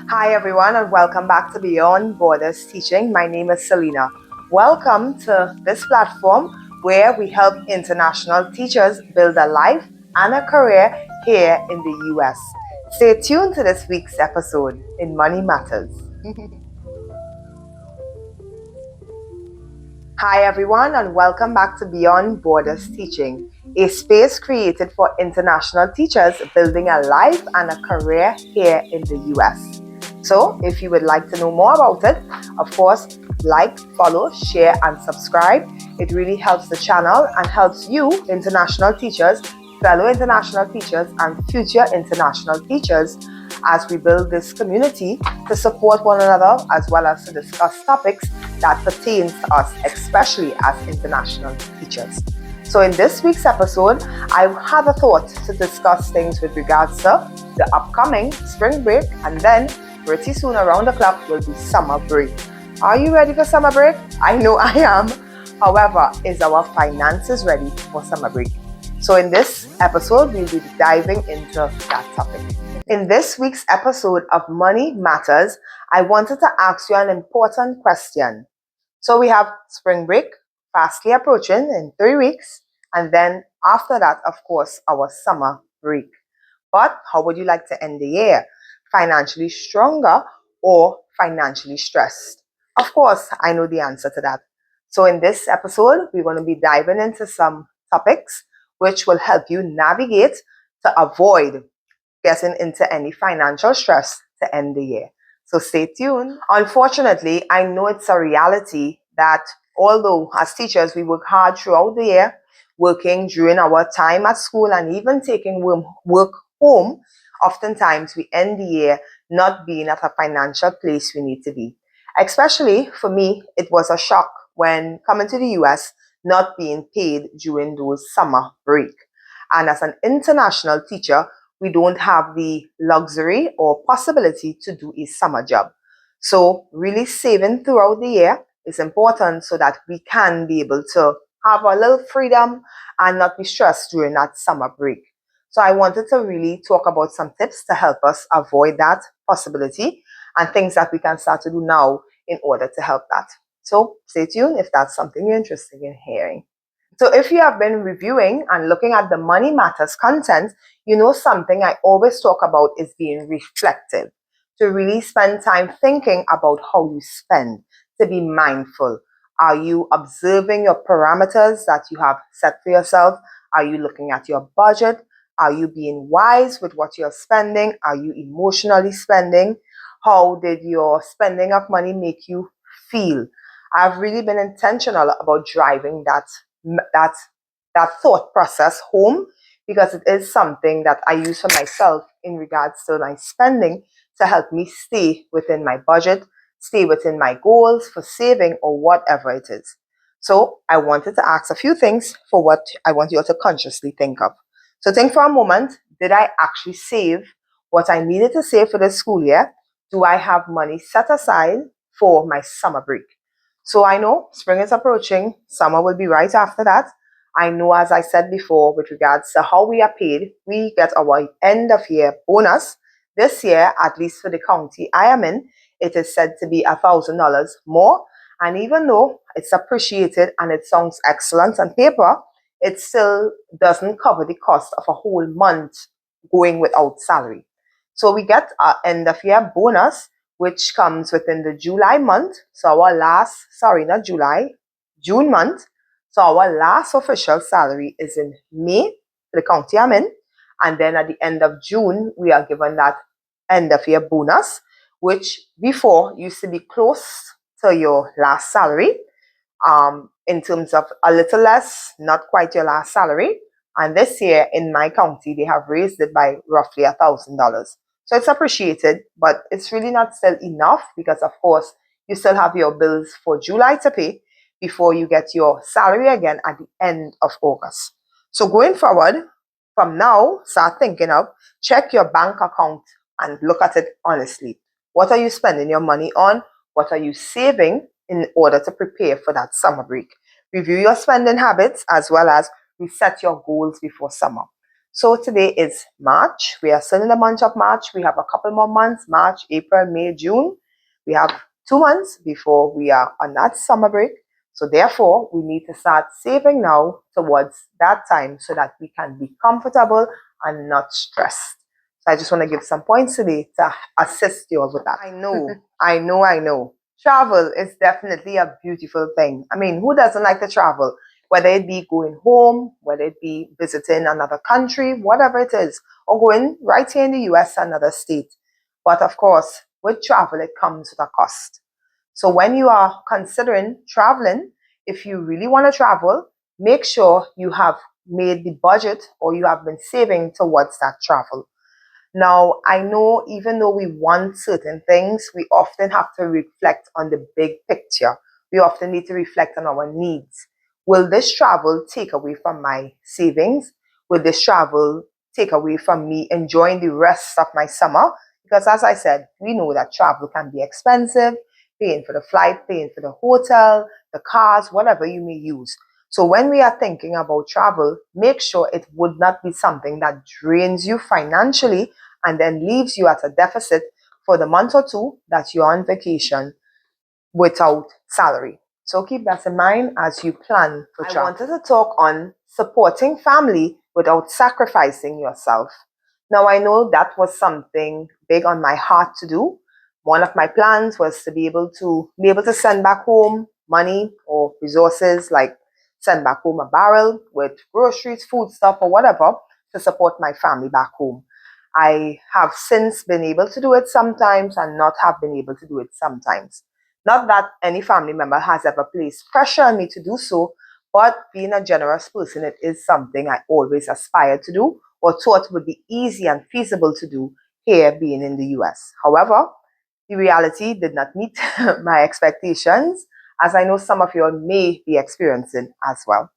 Hi, everyone, and welcome back to Beyond Borders Teaching. My name is Selena. Welcome to this platform where we help international teachers build a life and a career here in the US. Stay tuned to this week's episode in Money Matters. Hi, everyone, and welcome back to Beyond Borders Teaching, a space created for international teachers building a life and a career here in the US. So, if you would like to know more about it, of course, like, follow, share, and subscribe. It really helps the channel and helps you, international teachers, fellow international teachers, and future international teachers as we build this community to support one another as well as to discuss topics that pertain to us, especially as international teachers. So in this week's episode, I have a thought to discuss things with regards to the upcoming spring break, and then pretty soon around the clock will be summer break. Are you ready for summer break? I know I am. However, is our finances ready for summer break? So in this episode, we'll be diving into that topic. In this week's episode of Money Matters, I wanted to ask you an important question. So we have spring break fastly approaching in 3 weeks, and then after that, of course, our summer break. But how would you like to end the year? Financially stronger or financially stressed? Of course, I know the answer to that. So in this episode, we're going to be diving into some topics which will help you navigate to avoid getting into any financial stress to end the year. So stay tuned. Unfortunately, I know it's a reality that although as teachers we work hard throughout the year, working during our time at school and even taking work home, oftentimes we end the year not being at a financial place we need to be. Especially for me, it was a shock when coming to the US, not being paid during those summer break. And as an international teacher, we don't have the luxury or possibility to do a summer job. So really saving throughout the year is important so that we can be able to have a little freedom and not be stressed during that summer break. So I wanted to really talk about some tips to help us avoid that possibility and things that we can start to do now in order to help that. So stay tuned if that's something you're interested in hearing. So if you have been reviewing and looking at the Money Matters content, you know something I always talk about is being reflective, to really spend time thinking about how you spend, to be mindful. Are you observing your parameters that you have set for yourself? Are you looking at your budget? Are you being wise with what you're spending? Are you emotionally spending? How did your spending of money make you feel? I've really been intentional about driving that that thought process home because it is something that I use for myself in regards to my spending to help me stay within my budget, stay within my goals for saving or whatever it is. So I wanted to ask a few things for what I want you all to consciously think of. So think for a moment, did I actually save what I needed to save for this school year? Do I have money set aside for my summer break? So I know spring is approaching, summer will be right after that. I know, as I said before, with regards to how we are paid, we get our end of year bonus. This year, at least for the county I am in, it is said to be $1,000 more. And even though it's appreciated and it sounds excellent on paper, it still doesn't cover the cost of a whole month going without salary. So we get our end of year bonus, which comes within the July month. So our last, sorry, not July, June month. So our last official salary is in May for the county I'm in. And then at the end of June, we are given that end of year bonus, which before used to be close to your last salary, in terms of a little less, not quite your last salary. And this year in my county, they have raised it by roughly $1,000. So it's appreciated, but it's really not still enough because, of course, you still have your bills for July to pay before you get your salary again at the end of August. So going forward, from now, start thinking of check your bank account and look at it honestly. What are you spending your money on? What are you saving in order to prepare for that summer break? Review your spending habits as well as reset your goals before summer. So today is March. We are still in the month of March. We have a couple more months, March, April, May, June. We have 2 months before we are on that summer break. So therefore, we need to start saving now towards that time so that we can be comfortable and not stressed. So I just want to give some points today to assist you all with that. I know. Travel is definitely a beautiful thing. I mean, who doesn't like to travel? Whether it be going home, whether it be visiting another country, whatever it is, or going right here in the US, another state. But of course, with travel, it comes with a cost. So when you are considering traveling, if you really want to travel, make sure you have made the budget or you have been saving towards that travel. Now, I know even though we want certain things, we often have to reflect on the big picture. We often need to reflect on our needs. Will this travel take away from my savings? Will this travel take away from me enjoying the rest of my summer? Because as I said, we know that travel can be expensive, paying for the flight, paying for the hotel, the cars, whatever you may use. So when we are thinking about travel, make sure it would not be something that drains you financially and then leaves you at a deficit for the month or two that you're on vacation without salary. So keep that in mind as you plan for travel. I wanted to talk on supporting family without sacrificing yourself. Now I know that was something big on my heart to do. One of my plans was to be able to send back home money or resources, like send back home a barrel with groceries, food stuff, or whatever to support my family back home. I have since been able to do it sometimes and not have been able to do it sometimes. Not that any family member has ever placed pressure on me to do so, but being a generous person, it is something I always aspired to do or thought would be easy and feasible to do here being in the US. However, the reality did not meet my expectations, as I know some of you may be experiencing as well.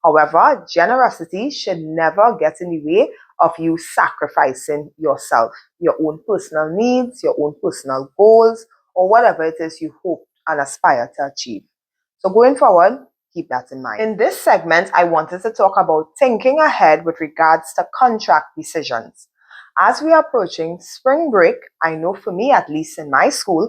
However, generosity should never get in the way of you sacrificing yourself, your own personal needs, your own personal goals, or whatever it is you hope and aspire to achieve. So going forward, keep that in mind. In this segment, I wanted to talk about thinking ahead with regards to contract decisions. As we are approaching spring break, I know for me, at least in my school,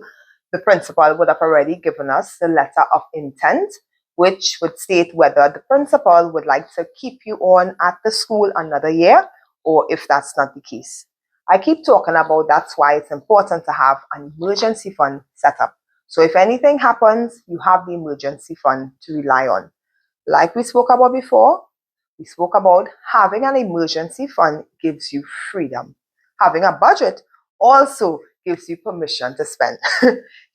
the principal would have already given us the letter of intent, which would state whether the principal would like to keep you on at the school another year or if that's not the case. I keep talking about that's why it's important to have an emergency fund set up. So if anything happens, you have the emergency fund to rely on. Like we spoke about before, we spoke about having an emergency fund gives you freedom. Having a budget also gives you permission to spend.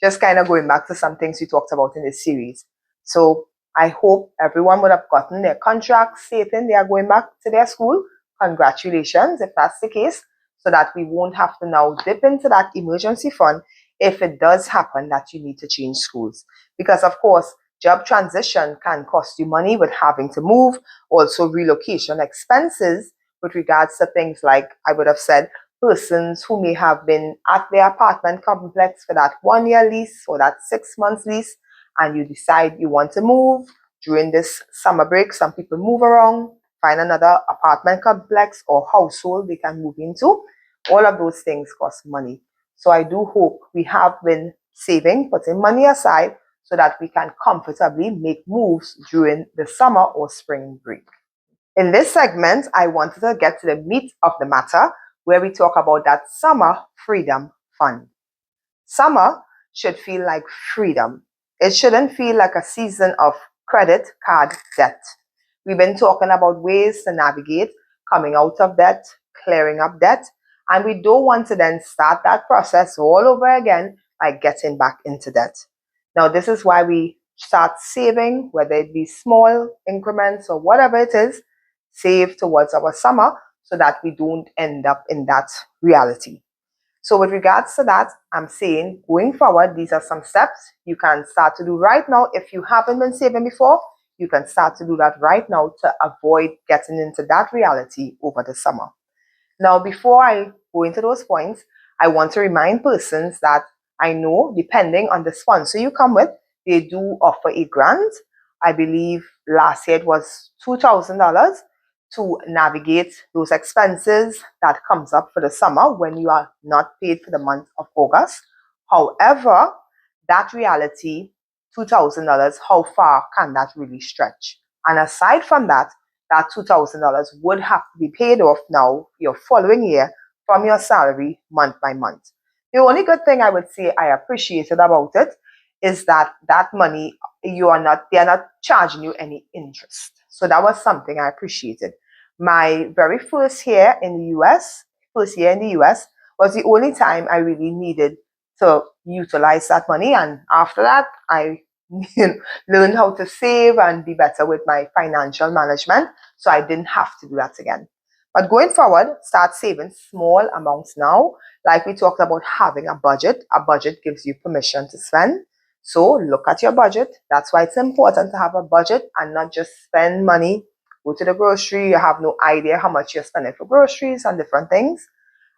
Just kind of going back to some things we talked about in this series. So I hope everyone would have gotten their contract stating they are going back to their school. Congratulations if that's the case, so that we won't have to now dip into that emergency fund if it does happen that you need to change schools. Because of course, job transition can cost you money with having to move, also relocation expenses with regards to things like, I would have said, persons who may have been at their apartment complex for that 1 year lease or that 6 months lease, and you decide you want to move during this summer break. Some people move around, find another apartment complex or household they can move into. All of those things cost money. So I do hope we have been saving, putting money aside so that we can comfortably make moves during the summer or spring break. In this segment, I wanted to get to the meat of the matter where we talk about that summer freedom fund. Summer should feel like freedom. It shouldn't feel like a season of credit card debt. We've been talking about ways to navigate coming out of debt, clearing up debt, and we don't want to then start that process all over again by getting back into debt. Now, this is why we start saving, whether it be small increments or whatever it is, save towards our summer so that we don't end up in that reality. So with regards to that, I'm saying going forward, these are some steps you can start to do right now. If you haven't been saving before, you can start to do that right now to avoid getting into that reality over the summer. Now, before I go into those points, I want to remind persons that I know, depending on the sponsor you come with, they do offer a grant. I believe last year it was $2,000 to navigate those expenses that comes up for the summer when you are not paid for the month of August. However, that reality, $2,000, how far can that really stretch? And aside from that, that $2,000 would have to be paid off now your following year from your salary month by month. The only good thing I would say I appreciated about it is that that money they're not charging you any interest. So that was something I appreciated. My very first year in the US was the only time I really needed to utilize that money. And after that, I learned how to save and be better with my financial management. So I didn't have to do that again. But going forward, start saving small amounts now. Like we talked about having a budget. A budget gives you permission to spend. So look at your budget. That's why it's important to have a budget and not just spend money. Go to the grocery, you have no idea how much you're spending for groceries and different things.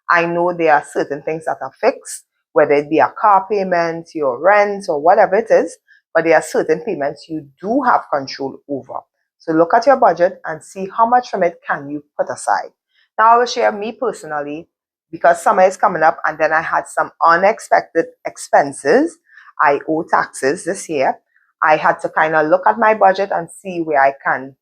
I know there are certain things that are fixed, whether it be a car payment, your rent, or whatever it is, but there are certain payments you do have control over. So look at your budget and see how much from it can you put aside. Now I will share me personally, because summer is coming up and then I had some unexpected expenses. I owe taxes this year. I had to kind of look at my budget and see where I can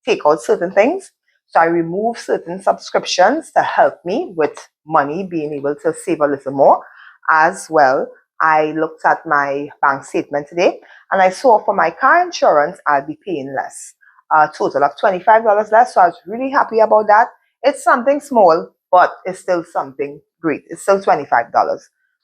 take out certain things. So I removed certain subscriptions to help me with money, being able to save a little more. As well, I looked at my bank statement today and I saw for my car insurance, I'll be paying less, a total of $25 less. So I was really happy about that. It's something small, but it's still something great. It's still $25.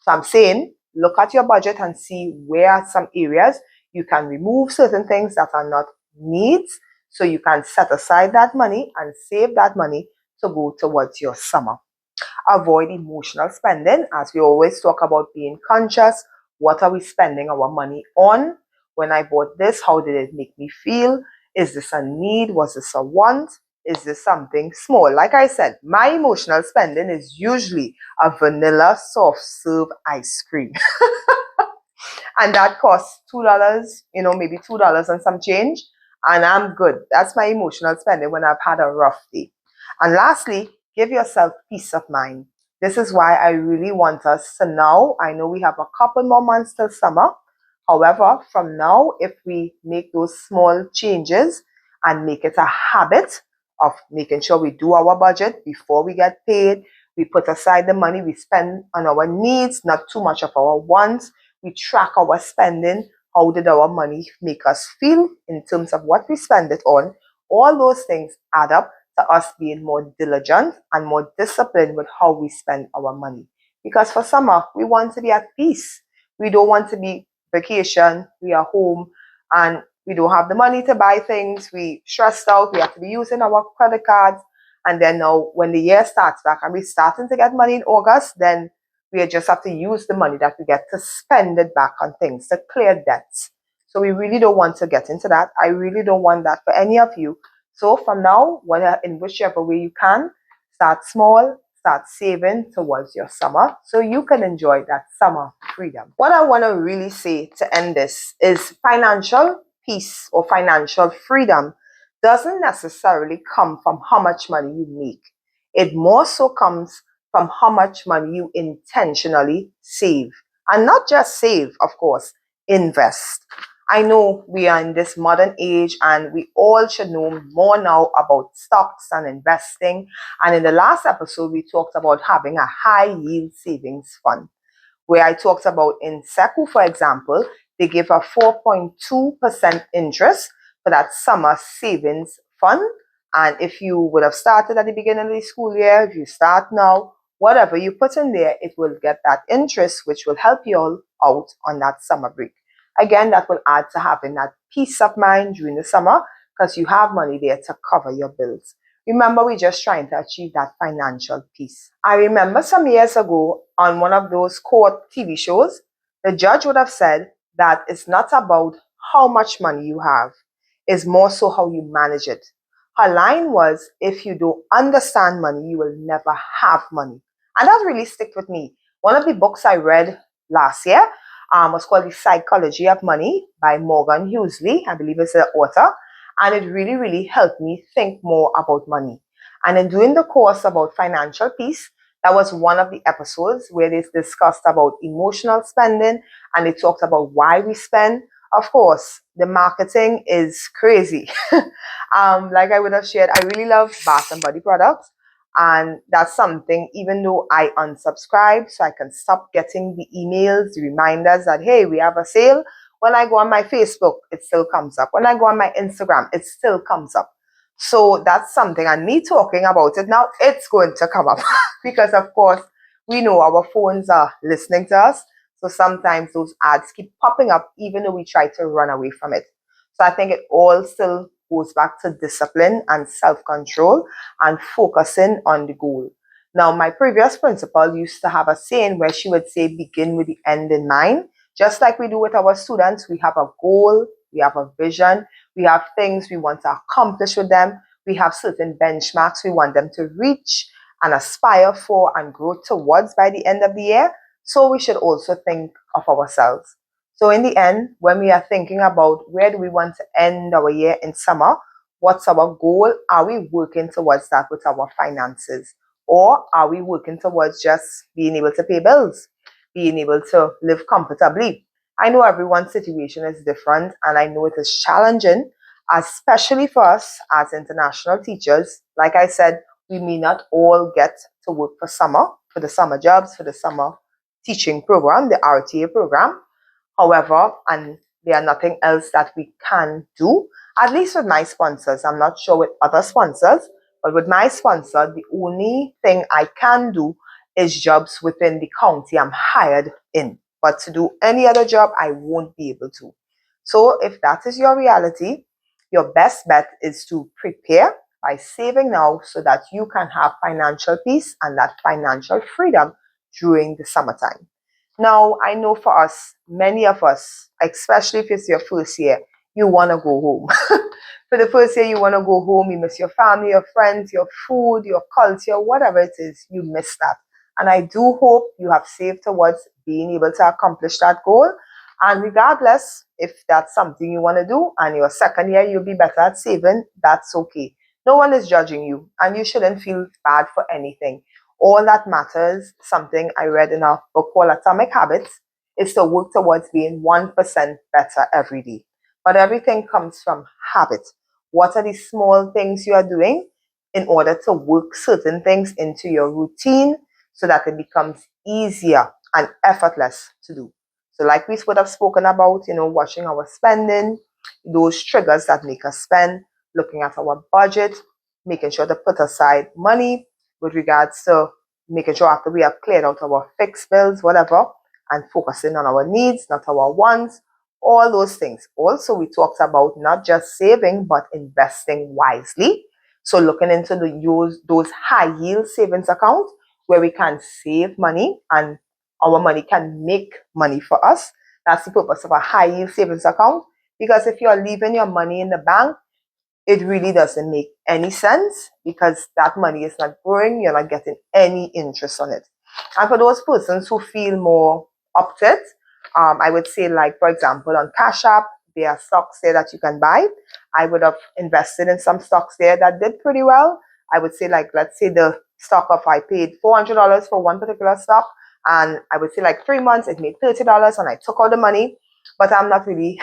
So I'm saying, look at your budget and see where are some areas you can remove certain things that are not needs, so you can set aside that money and save that money to go towards your summer. Avoid emotional spending, as we always talk about being conscious. What are we spending our money on? When I bought this, how did it make me feel? Is this a need? Was this a want? Is this something small? Like I said, my emotional spending is usually a vanilla soft serve ice cream. And that costs $2, maybe $2 and some change. And I'm good. That's my emotional spending when I've had a rough day. And lastly, give yourself peace of mind. This is why I really want us to now. I know we have a couple more months till summer. However, from now, if we make those small changes and make it a habit of making sure we do our budget before we get paid, we put aside the money we spend on our needs, not too much of our wants. We track our spending. How did our money make us feel in terms of what we spend it on? All those things add up to us being more diligent and more disciplined with how we spend our money. Because for summer, we want to be at peace. We don't want to be vacation. We are home and we don't have the money to buy things. We stressed out. We have to be using our credit cards. And then now when the year starts back and we're starting to get money in August, then we just have to use the money that we get to spend it back on things, to clear debts. So we really don't want to get into that. I really don't want that for any of you. So from now, whether in whichever way you can, start small, start saving towards your summer so you can enjoy that summer freedom. What I want to really say to end this is financial peace or financial freedom doesn't necessarily come from how much money you make. It more so comes from how much money you intentionally save. And not just save, of course, invest. I know we are in this modern age and we all should know more now about stocks and investing. And in the last episode, we talked about having a high yield savings fund, where I talked about in Seku, for example, they give a 4.2% interest for that summer savings fund. And if you would have started at the beginning of the school year, if you start now, whatever you put in there, it will get that interest, which will help you all out on that summer break. Again, that will add to having that peace of mind during the summer because you have money there to cover your bills. Remember, we're just trying to achieve that financial peace. I remember some years ago on one of those court TV shows, the judge would have said that it's not about how much money you have, it's more so how you manage it. Her line was, if you don't understand money, you will never have money. And that really stuck with me. One of the books I read last year was called The Psychology of Money by Morgan Hughesley. I believe it's the author. And it really, really helped me think more about money. And in doing the course about financial peace, that was one of the episodes where they discussed about emotional spending and they talked about why we spend. Of course, the marketing is crazy. Like I would have shared, I really love Bath and Body products. And that's something, even though I unsubscribe, so I can stop getting the emails, the reminders that, hey, we have a sale. When I go on my Facebook, it still comes up. When I go on my Instagram, it still comes up. So that's something, and me talking about it now, it's going to come up because, of course, we know our phones are listening to us. So sometimes those ads keep popping up, even though we try to run away from it. So I think it all still goes back to discipline and self control and focusing on the goal. Now, my previous principal used to have a saying where she would say, begin with the end in mind. Just like we do with our students, we have a goal, we have a vision, we have things we want to accomplish with them, we have certain benchmarks we want them to reach and aspire for and grow towards by the end of the year. So we should also think of ourselves. So in the end, when we are thinking about where do we want to end our year in summer, what's our goal? Are we working towards that with our finances? Or are we working towards just being able to pay bills, being able to live comfortably? I know everyone's situation is different and I know it is challenging, especially for us as international teachers. Like I said, we may not all get to work for the summer jobs, for the summer teaching program, the RTA program. However, and there are nothing else that we can do, at least with my sponsors. I'm not sure with other sponsors, but with my sponsor, the only thing I can do is jobs within the county I'm hired in. But to do any other job, I won't be able to. So if that is your reality, your best bet is to prepare by saving now so that you can have financial peace and that financial freedom during the summertime. Now, I know for us, many of us, especially if it's your first year, you want to go home. For the first year, you want to go home, you miss your family, your friends, your food, your culture, whatever it is, you miss that. And I do hope you have saved towards being able to accomplish that goal. And regardless if that's something you want to do and your second year you'll be better at saving, that's okay. No one is judging you and you shouldn't feel bad for anything. All that matters, something I read in a book called Atomic Habits, is to work towards being 1% better every day. But everything comes from habit. What are the small things you are doing in order to work certain things into your routine so that it becomes easier and effortless to do? So like we would have spoken about, watching our spending, those triggers that make us spend, looking at our budget, making sure to put aside money with regards to making sure after we have cleared out our fixed bills, whatever, and focusing on our needs, not our wants, all those things. Also, we talked about not just saving, but investing wisely. So looking into those high yield savings accounts where we can save money and our money can make money for us. That's the purpose of a high yield savings account. Because if you're leaving your money in the bank, it really doesn't make any sense because that money is not growing. You're not getting any interest on it. And for those persons who feel more up to it, I would say, like, for example, on Cash App, there are stocks there that you can buy. I would have invested in some stocks there that did pretty well. I would say, like, let's say the stock of I paid $400 for one particular stock, and I would say, like, 3 months, it made $30, and I took out the money. But I'm not really,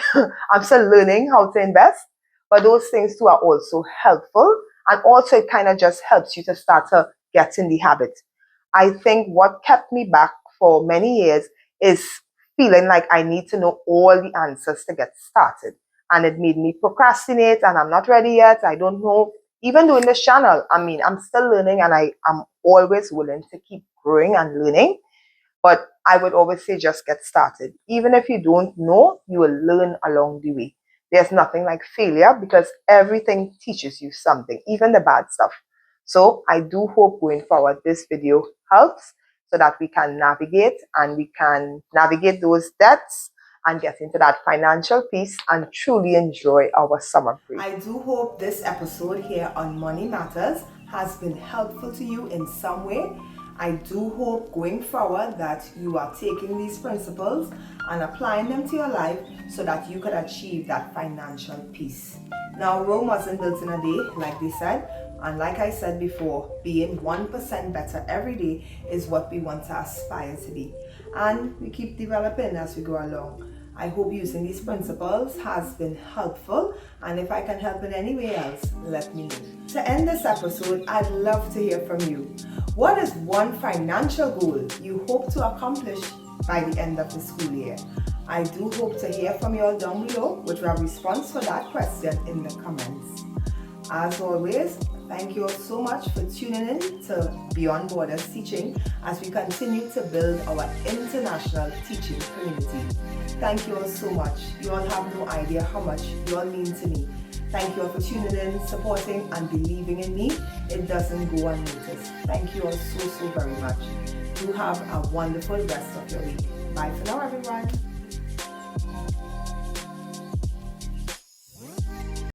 I'm still learning how to invest. But those things too are also helpful. And also, it kind of just helps you to start to get in the habit. I think what kept me back for many years is feeling like I need to know all the answers to get started. And it made me procrastinate and I'm not ready yet. I don't know. Even doing this channel, I mean, I'm still learning and I am always willing to keep growing and learning. But I would always say just get started. Even if you don't know, you will learn along the way. There's nothing like failure because everything teaches you something, even the bad stuff. So I do hope going forward this video helps so that we can navigate those debts and get into that financial peace and truly enjoy our summer break. I do hope this episode here on Money Matters has been helpful to you in some way. I do hope going forward that you are taking these principles and applying them to your life so that you can achieve that financial peace. Now, Rome wasn't built in a day, like they said, and like I said before, being 1% better every day is what we want to aspire to be. And we keep developing as we go along. I hope using these principles has been helpful, and if I can help in any way else, let me know. To end this episode, I'd love to hear from you. What is one financial goal you hope to accomplish by the end of the school year? I do hope to hear from you all down below with a response for that question in the comments. As always, thank you all so much for tuning in to Beyond Borders Teaching as we continue to build our international teaching community. Thank you all so much. You all have no idea how much you all mean to me. Thank you all for tuning in, supporting, and believing in me. It doesn't go unnoticed. Thank you all so very much. You have a wonderful rest of your week. Bye for now, everyone.